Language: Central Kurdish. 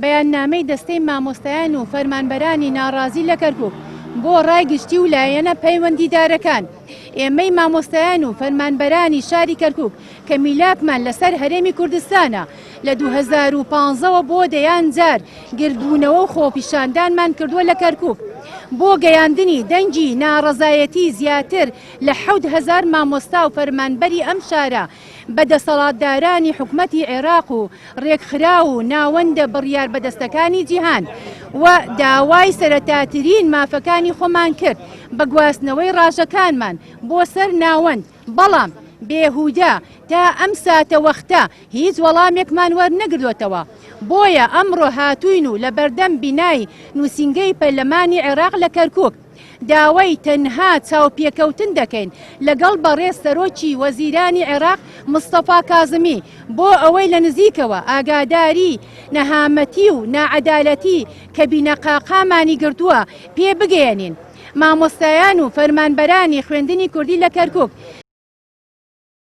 بەیاننامەی دەستەی مامۆستایان و فەرمانبەرانی ناڕازی لە کەرکووک بۆ ڕایگشتی و لایەنە پەیوەندیدارەکان. ئێمەی مامۆستایان و فەرمانبەرانی شاری کەرکووک کە میلاکمان لەسەر هەرێمی کوردستانە لە 2015ەوە بۆ دەیان جار گردبوونەوە و خۆپیشاندانمان کردووە لە کەرکووک بۆ گەیاندنی دەنگی ناڕەزایەتی زیاتر لە 7,000 مامۆستا و فەرمانبەری ئەم شارە بەدەسەڵاتدارانی حکومەتی عێراق و ڕێکخرا و ناوەندە بڕیار بەدەستەکانی جیهان و داوای سەرەتاترین مافەکانی خۆمان کرد بە گواستنەوەی ڕاژەکانمان بۆ سەر ناوەند، بەڵام بێهودا تا ئەم ساتە وەختە هیچ وەڵامێکمان وەرنەگرتووەتەوە. بۆیە ئەمڕۆ هاتووین و لە بەردەم بینایی نووسینگەی پەرلەمانی عێراق لە کەرکووک داوای تەنها چاوپێکەوتن دەکەین لەگەڵ بەڕێز سەرۆکی وەزیرانی عێراق مستەفا کازمی بۆ ئەوەی لە نزیکەوە ئاگاداری نەهامەتی و ناعەدالەتی کە بینەقاقامانی گرتووە پێ بگەێنین. مامۆستایان و فەرمانبەرانی خوێندنی کوردی لە کەرکووک